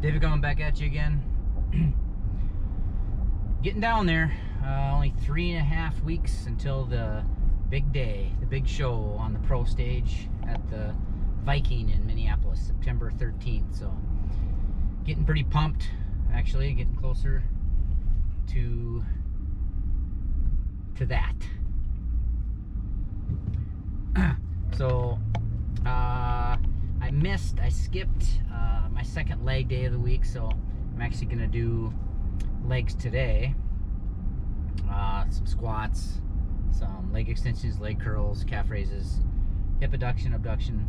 David coming back at you again. Getting down there. Only 3.5 weeks until the big day, the big show on the pro stage at the Viking in Minneapolis, September 13th. So getting pretty pumped, actually, getting closer to that. So I skipped my second leg day of the week, so I'm actually gonna do legs today. Some squats, some leg extensions, leg curls, calf raises, hip adduction, abduction,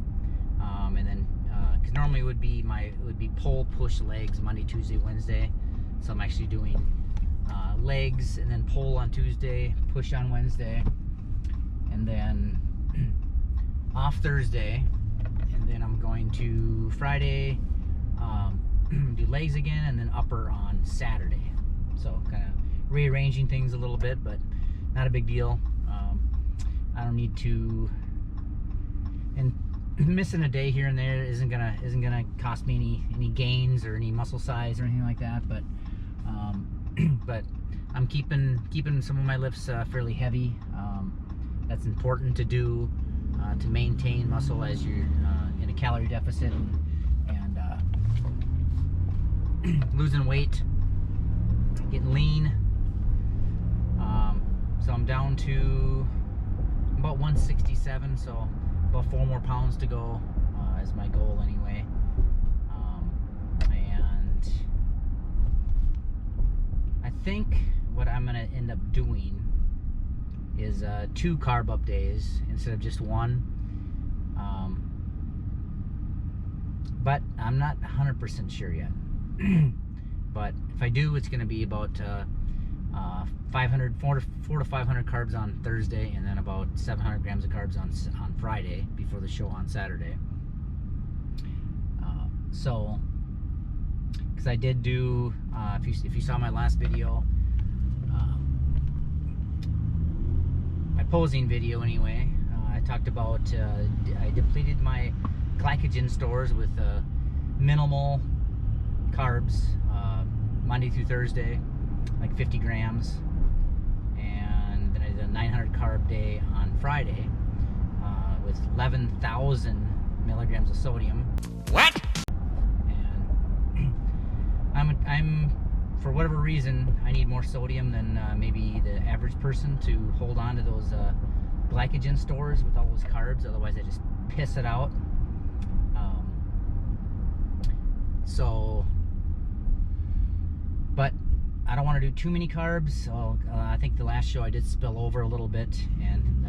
and then because normally it would be pull push legs Monday, Tuesday, Wednesday. So I'm actually doing legs and then pull on Tuesday, push on Wednesday, and then off Thursday, and then I'm going to Friday do legs again, and then upper on Saturday. So kind of rearranging things a little bit, but not a big deal. I don't need to, and missing a day here and there isn't gonna cost me any gains or any muscle size or anything like that. But but I'm keeping some of my lifts fairly heavy. That's important to do to maintain muscle as you're in a calorie deficit and losing weight, getting lean. So I'm down to about 167, so about 4 more pounds to go is my goal anyway. And I think what I'm gonna end up doing is 2 carb up days instead of just 1. But I'm not 100% sure yet. But if I do, it's gonna be about 4 to 500 carbs on Thursday, and then about 700 grams of carbs on Friday before the show on Saturday. So, because I did do, if you saw my last video, my posing video anyway, I talked about I depleted my glycogen stores with minimal carbs Monday through Thursday, like 50 grams, and then I did a 900 carb day on Friday with 11,000 milligrams of sodium. What? And I'm for whatever reason I need more sodium than maybe the average person to hold on to those glycogen stores with all those carbs. Otherwise I just piss it out. But I don't want to do too many carbs, so I think the last show I did spill over a little bit and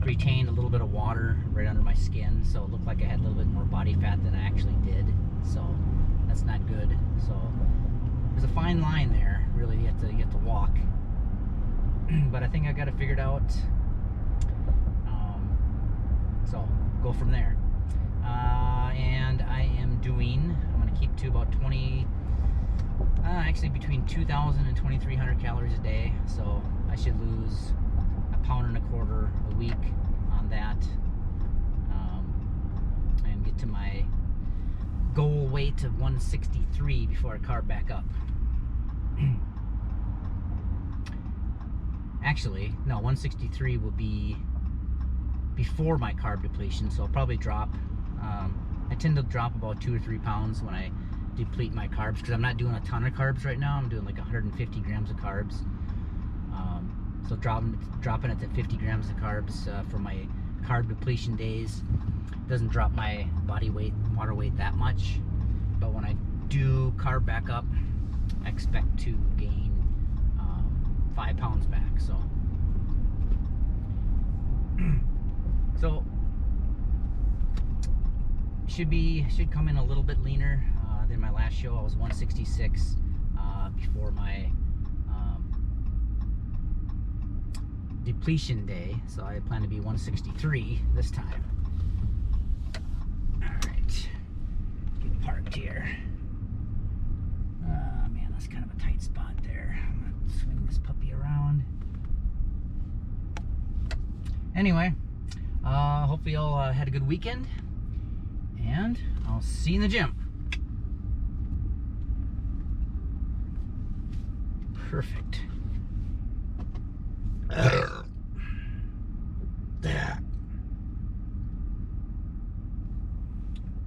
retained a little bit of water right under my skin, so it looked like I had a little bit more body fat than I actually did, so that's not good. So there's a fine line there, really. You have to walk. But I think I got it figured out, so go from there. And I'm going to keep to about 20, actually between 2,000 and 2,300 calories a day, so I should lose 1.25 pounds a week on that, and get to my goal weight of 163 before I carb back up. Actually, no, 163 will be before my carb depletion, so I'll probably drop, I tend to drop about 2 or 3 pounds when I deplete my carbs, because I'm not doing a ton of carbs right now. I'm doing like 150 grams of carbs, so dropping it to 50 grams of carbs for my carb depletion days doesn't drop my body weight, water weight that much. But when I do carb back up, I expect to gain 5 pounds back. So should come in a little bit leaner than my last show. I was 166 before my depletion day, so I plan to be 163 this time. Alright, get parked here. Man, that's kind of a tight spot there. I'm gonna swing this puppy around. Anyway, hopefully y'all had a good weekend, and I'll see you in the gym. Perfect.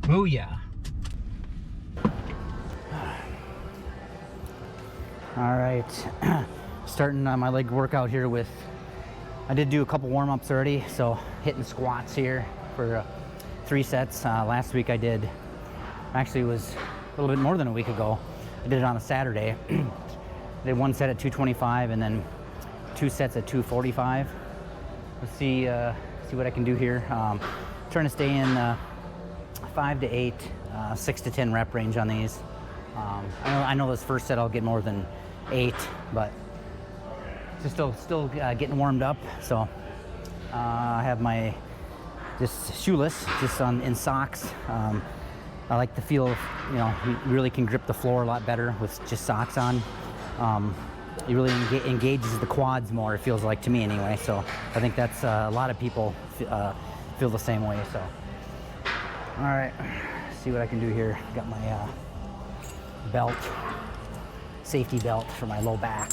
Booyah. All right, starting my leg workout here with, I did do a couple warm-ups already, so hitting squats here for 3 sets. Last week I did, actually it was a little bit more than a week ago, I did it on a Saturday. I did 1 set at 225 and then 2 sets at 245. Let's see what I can do here. Trying to stay in 5 to 8, 6 to 10 rep range on these. I know this first set I'll get more than 8, but just still getting warmed up. So I have my just shoeless, just in socks. I like the feel of, you really can grip the floor a lot better with just socks on. It really engages the quads more, it feels like to me anyway. So I think that's a lot of people feel the same way. So all right, see what I can do here. Got my belt, safety belt for my low back.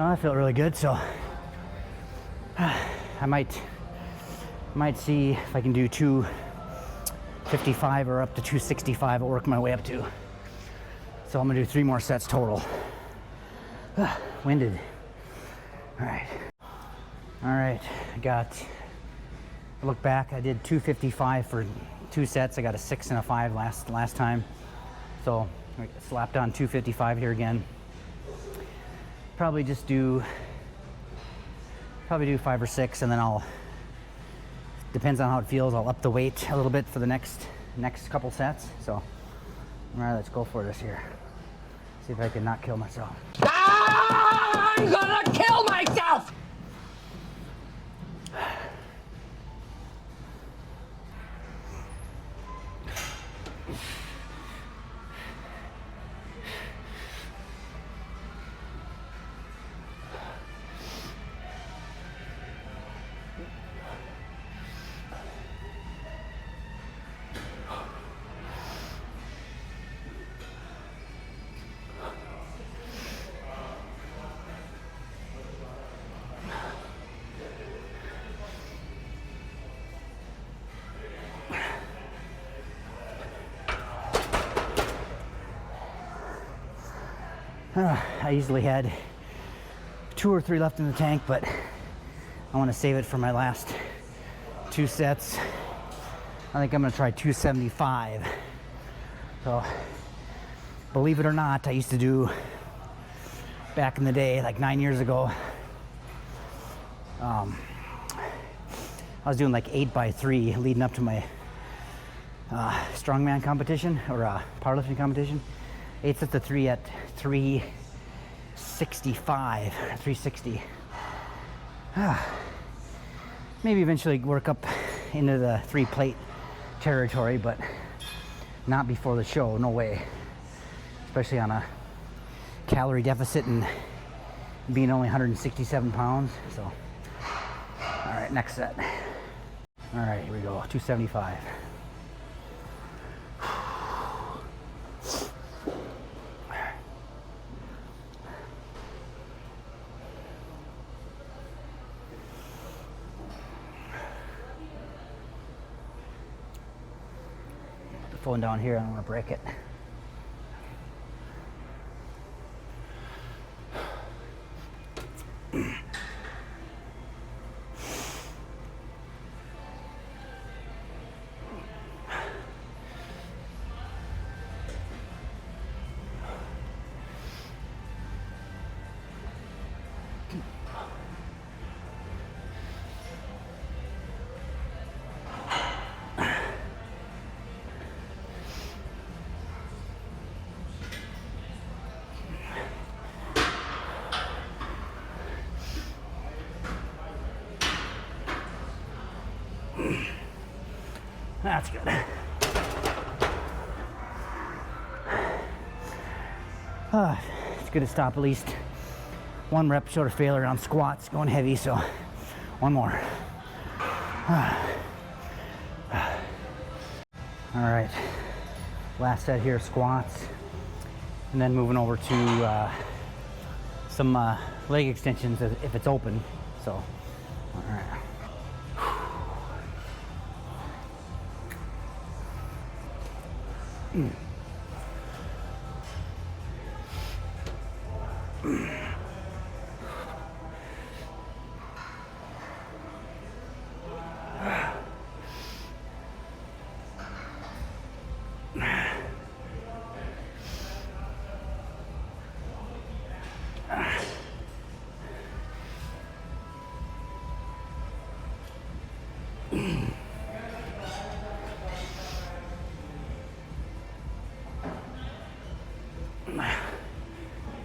I feel really good, so I might see if I can do 255 or up to 265. I'll work my way up to. So I'm gonna do 3 more sets total. Winded. All right. I look back, I did 255 for 2 sets. I got a 6 and a 5 last time. So I slapped on 255 here again. Probably do 5 or 6, and then depends on how it feels, I'll up the weight a little bit for the next couple sets. So all right, let's go for this here. See if I can not kill myself. I'm gonna kill myself! I usually had 2 or 3 left in the tank, but I want to save it for my last 2 sets. I think I'm going to try 275. So, believe it or not, I used to do, back in the day, like 9 years ago, I was doing like 8x3 leading up to my strongman competition or powerlifting competition. 8 sets of 3 at 365, 360. Maybe eventually work up into the 3 plate territory, but not before the show, no way. Especially on a calorie deficit and being only 167 pounds. So, all right, next set. All right, here we go, 275. Phone down here, I don't want to break it. That's good. It's good to stop at least one rep short of failure on squats, going heavy, so one more. All right, last set here, squats, and then moving over to some leg extensions if it's open, so, all right.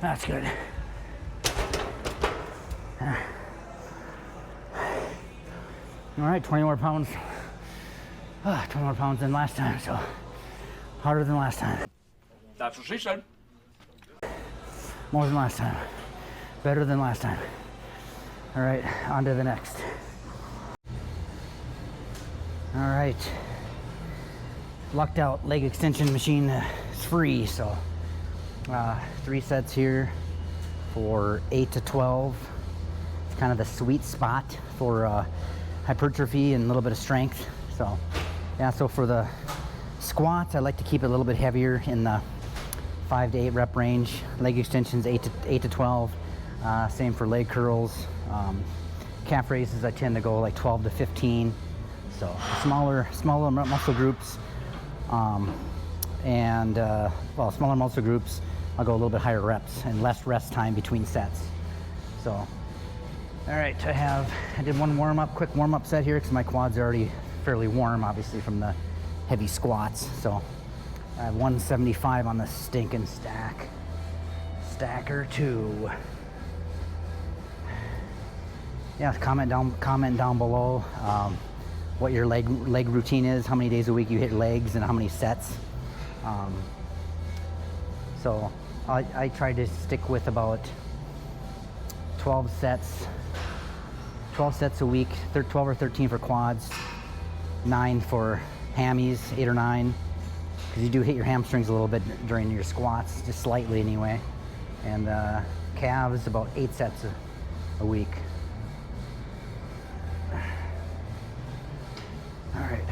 That's good. All right, 20 more pounds. 20 more pounds than last time, so harder than last time. That's what she said. More than last time. Better than last time. All right, on to the next. All right. Lucked out leg extension machine is free, so 3 sets here for 8 to 12. It's kind of the sweet spot for hypertrophy and a little bit of strength. So yeah, so for the squats, I like to keep it a little bit heavier in the 5 to 8 rep range. Leg extensions 8 to 12. Same for leg curls. Calf raises, I tend to go like 12 to 15. So smaller muscle groups, well, smaller muscle groups, I'll go a little bit higher reps and less rest time between sets. So, all right, I did one quick warm-up set here because my quads are already fairly warm, obviously, from the heavy squats. So I have 175 on the stinking stacker 2. Yeah, comment down below what your leg routine is, how many days a week you hit legs, and how many sets. So I try to stick with about 12 sets a week, 12 or 13 for quads, 9 for hammies, 8 or 9, because you do hit your hamstrings a little bit during your squats, just slightly anyway. And calves, about 8 sets a week. All right.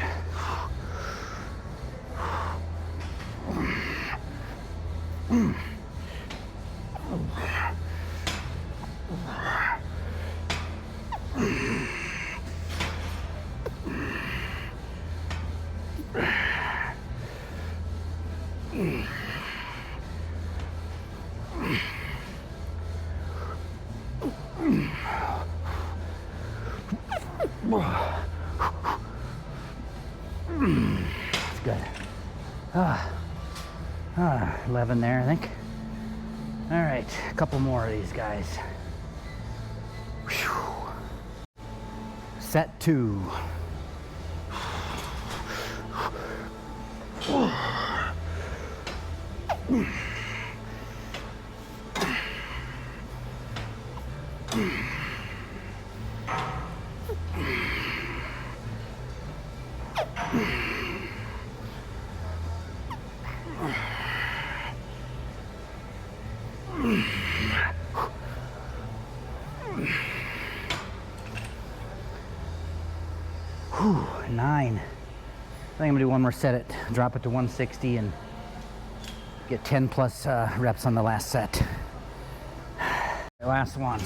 That's good. 11 there, I think. All right, a couple more of these guys. Whew. Set 2. Whew, 9. I think I'm gonna do one more set drop it to 160 and get 10 plus reps on the last set. The last one.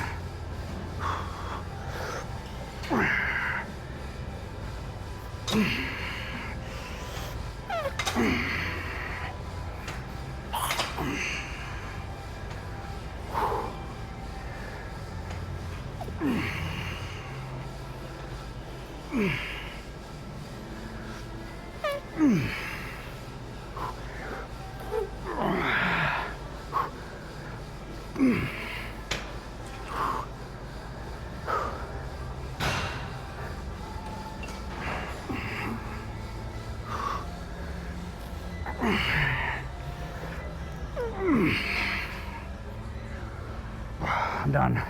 I'm done.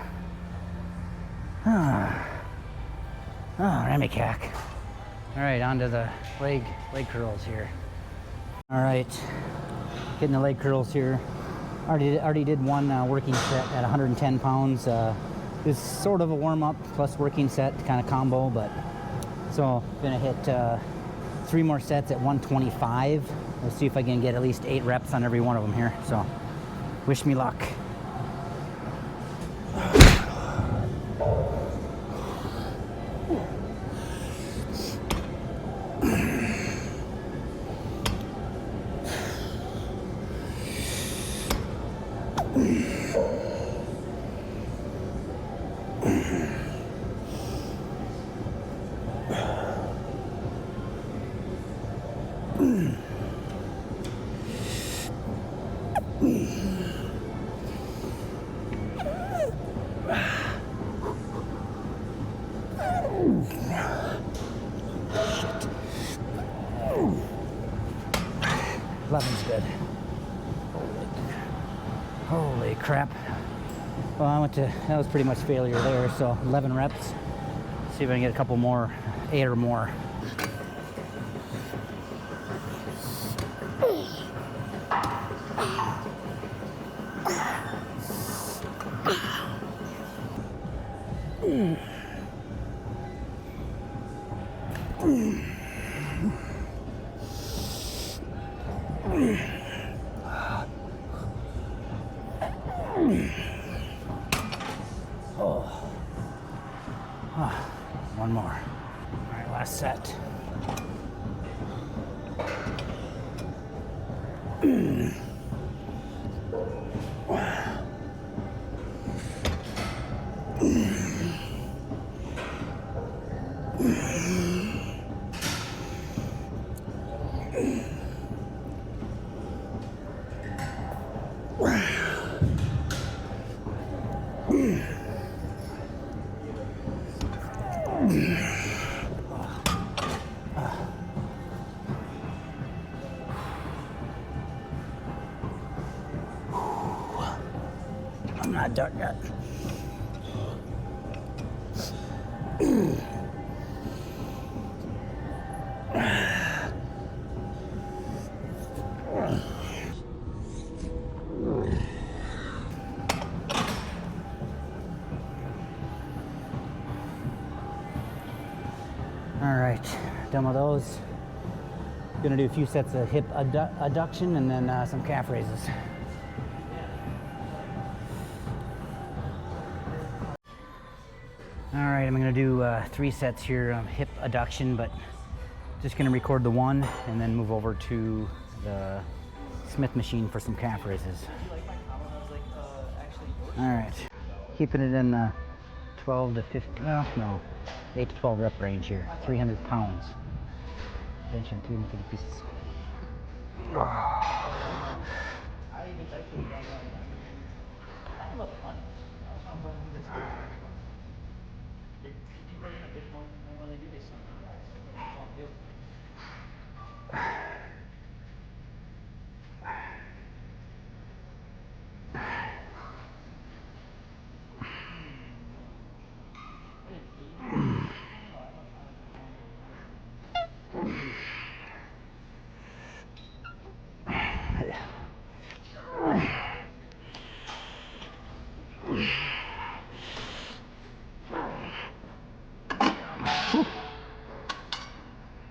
Remy cack. All right, on to the leg curls here. All right, getting the leg curls here. Already did one working set at 110 pounds. It's sort of a warm up plus working set kind of combo, but so gonna hit 3 more sets at 125. We'll see if I can get at least 8 reps on every one of them here. So wish me luck. Eleven's good. Holy crap. Well, that was pretty much failure there, so 11 reps. See if I can get a couple more, 8 or more. One more. All right, last set. I'm not done yet. All right, done with those. Gonna do a few sets of hip adduction and then some calf raises. All right, I'm gonna do 3 sets here of hip adduction, but just gonna record the one and then move over to the Smith machine for some calf raises. All right, keeping it in the 12 to 15, well, no, 8 to 12 rep range here, 300 pounds. Benching 250 pieces.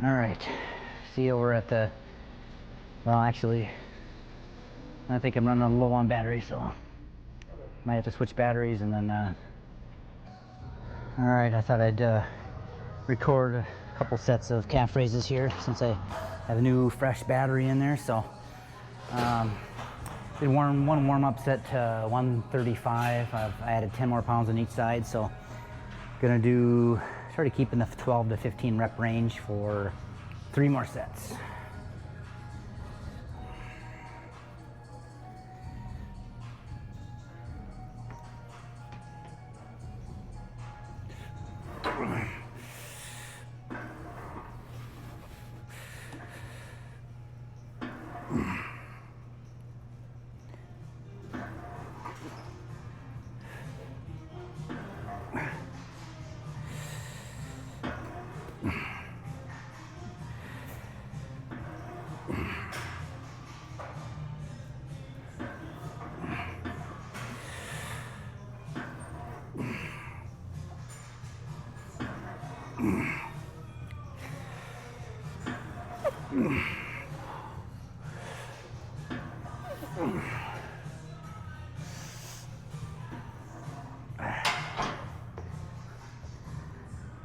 All right, see you over at the, well, actually, I think I'm running low on battery, so might have to switch batteries and then, all right, I thought I'd record a couple sets of calf raises here since I have a new fresh battery in there. So did one warm-up set to 135. I added 10 more pounds on each side, so gonna do, try to keep in the 12 to 15 rep range for 3 more sets.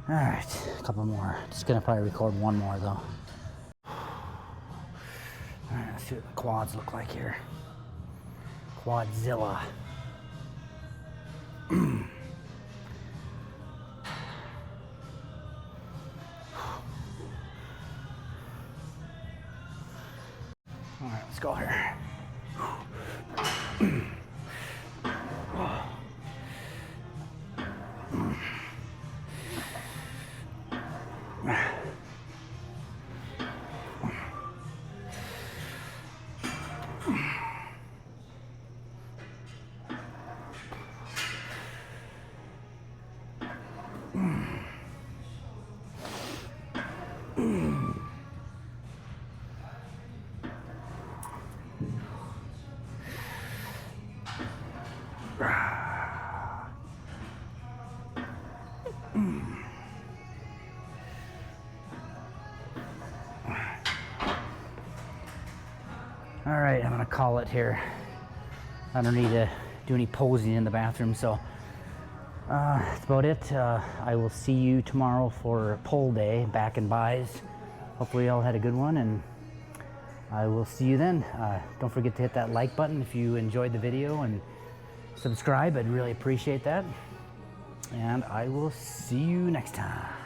All right, a couple more. Just gonna probably record one more though. All right, let's see what the quads look like here. Quadzilla. All right, let's go here. All right, I'm gonna call it here. I don't need to do any posing in the bathroom, so that's about it. I will see you tomorrow for pull day, back and buys. Hopefully you all had a good one, and I will see you then. Don't forget to hit that like button if you enjoyed the video, and subscribe. I'd really appreciate that. And I will see you next time.